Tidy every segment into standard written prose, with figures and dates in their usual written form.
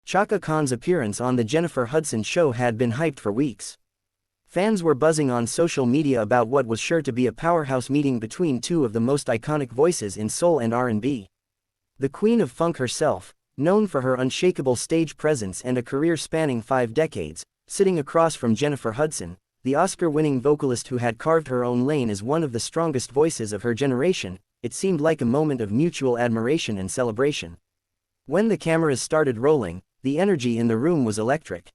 Chaka Khan's appearance on the Jennifer Hudson show had been hyped for weeks. Fans were buzzing on social media about what was sure to be a powerhouse meeting between two of the most iconic voices in soul and R&B. The Queen of Funk herself, known for her unshakable stage presence and a career spanning 5 decades, sitting across from Jennifer Hudson, the Oscar-winning vocalist who had carved her own lane as one of the strongest voices of her generation. It seemed like a moment of mutual admiration and celebration. When the cameras started rolling, the energy in the room was electric.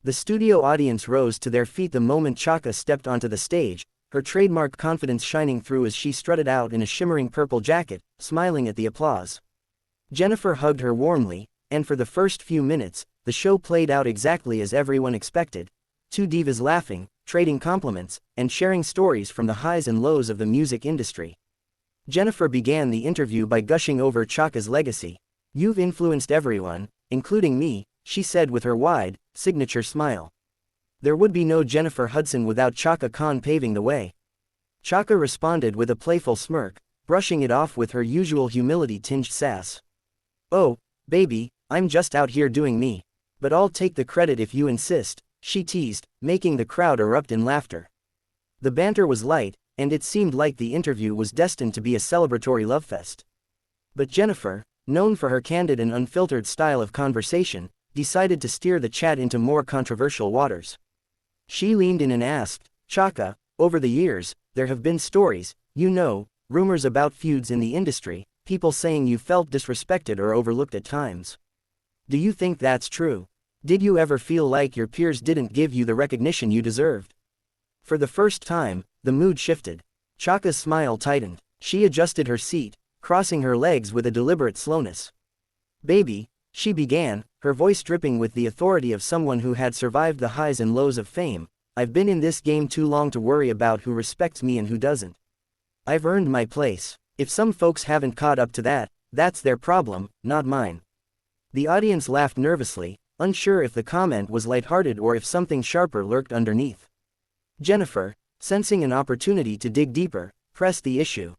The studio audience rose to their feet the moment Chaka stepped onto the stage, her trademark confidence shining through as she strutted out in a shimmering purple jacket, smiling at the applause. Jennifer hugged her warmly, and for the first few minutes, the show played out exactly as everyone expected. Two divas laughing, trading compliments, and sharing stories from the highs and lows of the music industry. Jennifer began the interview by gushing over Chaka's legacy. "You've influenced everyone, including me," she said with her wide, signature smile. There would be no Jennifer Hudson without Chaka Khan paving the way. Chaka responded with a playful smirk, brushing it off with her usual humility-tinged sass. "Oh, baby, I'm just out here doing me. But I'll take the credit if you insist," she teased, making the crowd erupt in laughter. The banter was light, and it seemed like the interview was destined to be a celebratory lovefest. But Jennifer, known for her candid and unfiltered style of conversation, decided to steer the chat into more controversial waters. She leaned in and asked, "Chaka, over the years, there have been stories, rumors about feuds in the industry, people saying you felt disrespected or overlooked at times. Do you think that's true? Did you ever feel like your peers didn't give you the recognition you deserved?" For the first time, the mood shifted. Chaka's smile tightened. She adjusted her seat, crossing her legs with a deliberate slowness. "Baby," she began, her voice dripping with the authority of someone who had survived the highs and lows of fame, "I've been in this game too long to worry about who respects me and who doesn't. I've earned my place. If some folks haven't caught up to that, that's their problem, not mine." The audience laughed nervously, unsure if the comment was lighthearted or if something sharper lurked underneath. Jennifer, sensing an opportunity to dig deeper, pressed the issue.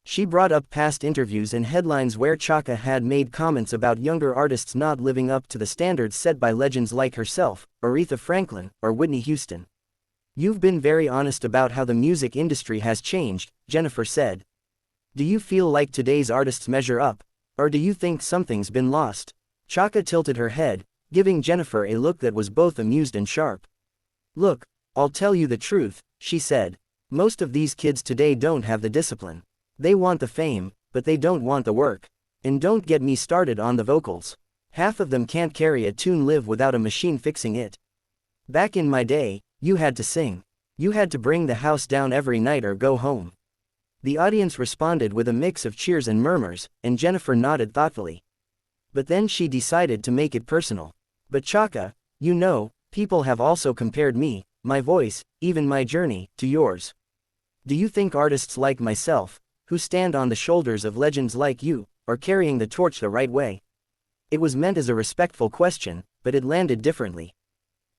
She brought up past interviews and headlines where Chaka had made comments about younger artists not living up to the standards set by legends like herself, Aretha Franklin, or Whitney Houston. "You've been very honest about how the music industry has changed," Jennifer said. "Do you feel like today's artists measure up? Or do you think something's been lost?" Chaka tilted her head, giving Jennifer a look that was both amused and sharp. "Look, I'll tell you the truth," she said. "Most of these kids today don't have the discipline. They want the fame, but they don't want the work. And don't get me started on the vocals. Half of them can't carry a tune live without a machine fixing it. Back in my day, you had to sing. You had to bring the house down every night or go home." The audience responded with a mix of cheers and murmurs, and Jennifer nodded thoughtfully. But then she decided to make it personal. "But Chaka, people have also compared me, my voice, even my journey, to yours. Do you think artists like myself, who stand on the shoulders of legends like you, are carrying the torch the right way?" It was meant as a respectful question, but it landed differently.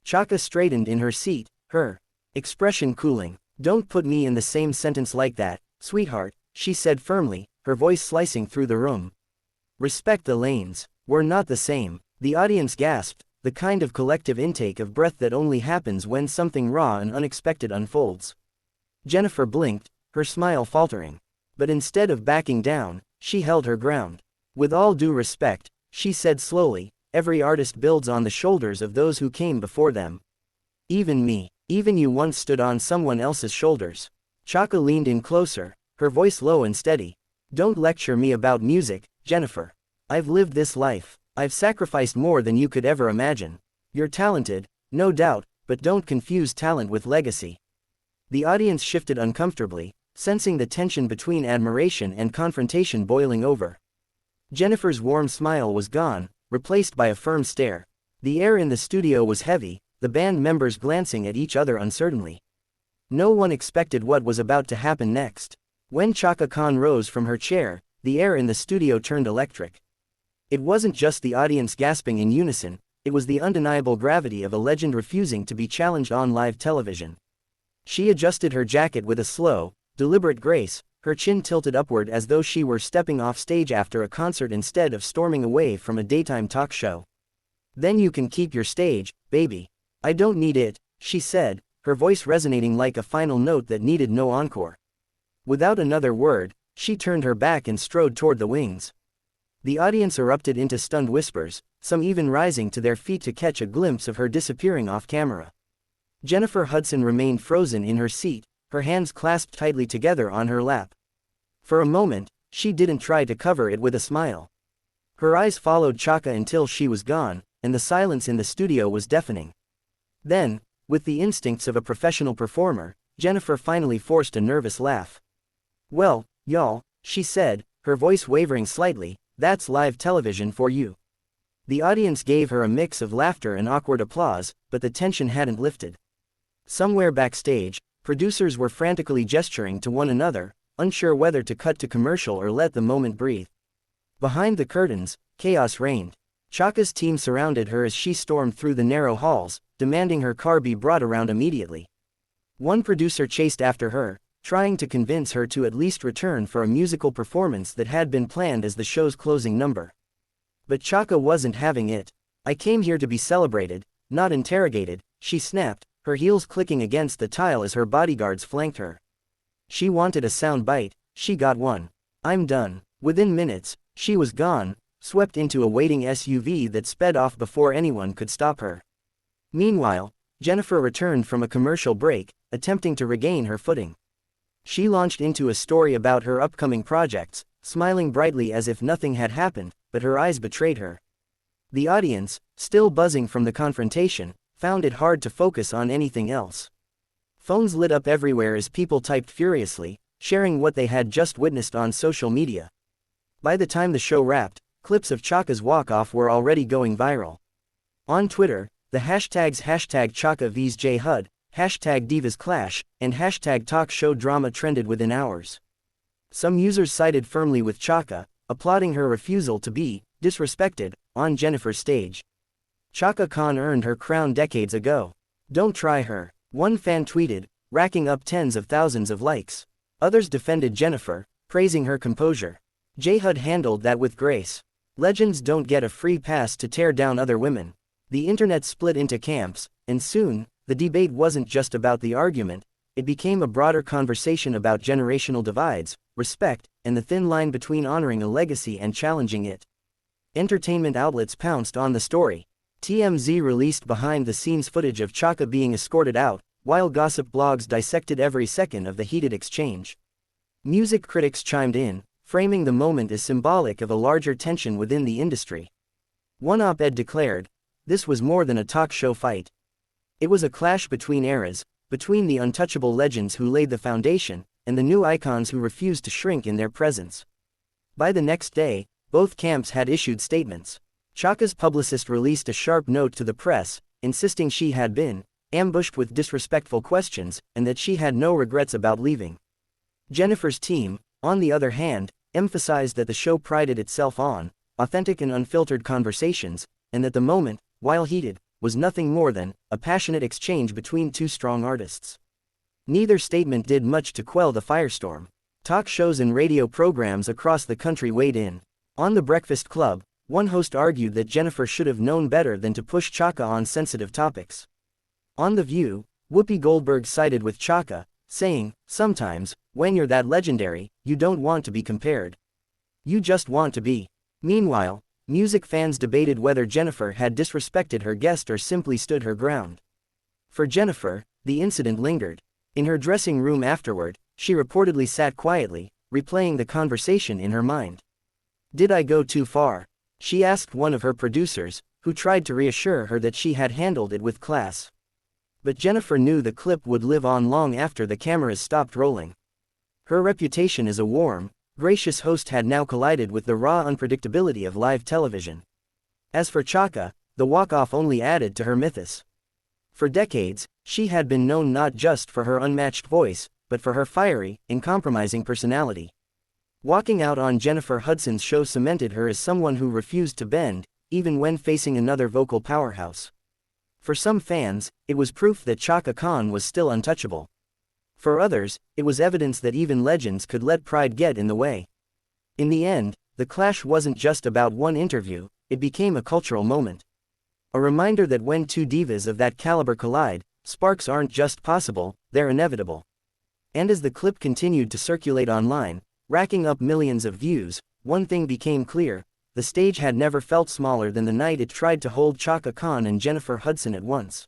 Chaka straightened in her seat, her expression cooling. "Don't put me in the same sentence like that, sweetheart," she said firmly, her voice slicing through the room. "Respect the lanes. We're not the same." The audience gasped, the kind of collective intake of breath that only happens when something raw and unexpected unfolds. Jennifer blinked, her smile faltering. But instead of backing down, she held her ground. "With all due respect," she said slowly, "every artist builds on the shoulders of those who came before them. Even me, even you once stood on someone else's shoulders." Chaka leaned in closer, her voice low and steady. "Don't lecture me about music, Jennifer. I've lived this life. I've sacrificed more than you could ever imagine. You're talented, no doubt, but don't confuse talent with legacy." The audience shifted uncomfortably, sensing the tension between admiration and confrontation boiling over. Jennifer's warm smile was gone, replaced by a firm stare. The air in the studio was heavy, the band members glancing at each other uncertainly. No one expected what was about to happen next. When Chaka Khan rose from her chair, the air in the studio turned electric. It wasn't just the audience gasping in unison, it was the undeniable gravity of a legend refusing to be challenged on live television. She adjusted her jacket with a slow, deliberate grace, her chin tilted upward as though she were stepping off stage after a concert instead of storming away from a daytime talk show. Then you can keep your stage, baby. I don't need it, she said, her voice resonating like a final note that needed no encore. Without another word, she turned her back and strode toward the wings. The audience erupted into stunned whispers, some even rising to their feet to catch a glimpse of her disappearing off camera. Jennifer Hudson remained frozen in her seat, her hands clasped tightly together on her lap. For a moment, she didn't try to cover it with a smile. Her eyes followed Chaka until she was gone, and the silence in the studio was deafening. Then, with the instincts of a professional performer, Jennifer finally forced a nervous laugh. "Well, y'all," she said, her voice wavering slightly, "that's live television for you." The audience gave her a mix of laughter and awkward applause, but the tension hadn't lifted. Somewhere backstage, producers were frantically gesturing to one another, unsure whether to cut to commercial or let the moment breathe. Behind the curtains, chaos reigned. Chaka's team surrounded her as she stormed through the narrow halls, demanding her car be brought around immediately. One producer chased after her, trying to convince her to at least return for a musical performance that had been planned as the show's closing number. But Chaka wasn't having it. "I came here to be celebrated, not interrogated," she snapped, her heels clicking against the tile as her bodyguards flanked her. She wanted a sound bite, she got one. "I'm done." Within minutes, she was gone, swept into a waiting SUV that sped off before anyone could stop her. Meanwhile, Jennifer returned from a commercial break, attempting to regain her footing. She launched into a story about her upcoming projects, smiling brightly as if nothing had happened, but her eyes betrayed her. The audience, still buzzing from the confrontation, found it hard to focus on anything else. Phones lit up everywhere as people typed furiously, sharing what they had just witnessed on social media. By the time the show wrapped, clips of Chaka's walk-off were already going viral. On Twitter, the hashtags #Chaka vs #JHud, #DivasClash, and #TalkShowDrama trended within hours. Some users sided firmly with Chaka, applauding her refusal to be disrespected on Jennifer's stage. Chaka Khan earned her crown decades ago. "Don't try her," one fan tweeted, racking up tens of thousands of likes. Others defended Jennifer, praising her composure. "JHud handled that with grace. Legends don't get a free pass to tear down other women." The internet split into camps, and soon, the debate wasn't just about the argument, it became a broader conversation about generational divides, respect, and the thin line between honoring a legacy and challenging it. Entertainment outlets pounced on the story. TMZ released behind-the-scenes footage of Chaka being escorted out, while gossip blogs dissected every second of the heated exchange. Music critics chimed in, framing the moment as symbolic of a larger tension within the industry. One op-ed declared, "This was more than a talk show fight. It was a clash between eras, between the untouchable legends who laid the foundation, and the new icons who refused to shrink in their presence." By the next day, both camps had issued statements. Chaka's publicist released a sharp note to the press, insisting she had been ambushed with disrespectful questions, and that she had no regrets about leaving. Jennifer's team, on the other hand, emphasized that the show prided itself on authentic and unfiltered conversations, and that the moment, while heated, was nothing more than a passionate exchange between two strong artists. Neither statement did much to quell the firestorm. Talk shows and radio programs across the country weighed in. On The Breakfast Club, one host argued that Jennifer should have known better than to push Chaka on sensitive topics. On The View, Whoopi Goldberg sided with Chaka, saying, "Sometimes, when you're that legendary, you don't want to be compared. You just want to be." Meanwhile, music fans debated whether Jennifer had disrespected her guest or simply stood her ground. For Jennifer, the incident lingered. In her dressing room afterward, she reportedly sat quietly, replaying the conversation in her mind. "Did I go too far?" she asked one of her producers, who tried to reassure her that she had handled it with class. But Jennifer knew the clip would live on long after the cameras stopped rolling. Her reputation as a warm, gracious host had now collided with the raw unpredictability of live television. As for Chaka, the walk-off only added to her mythos. For decades, she had been known not just for her unmatched voice, but for her fiery, uncompromising personality. Walking out on Jennifer Hudson's show cemented her as someone who refused to bend, even when facing another vocal powerhouse. For some fans, it was proof that Chaka Khan was still untouchable. For others, it was evidence that even legends could let pride get in the way. In the end, the clash wasn't just about one interview, it became a cultural moment. A reminder that when two divas of that caliber collide, sparks aren't just possible, they're inevitable. And as the clip continued to circulate online, racking up millions of views, one thing became clear: the stage had never felt smaller than the night it tried to hold Chaka Khan and Jennifer Hudson at once.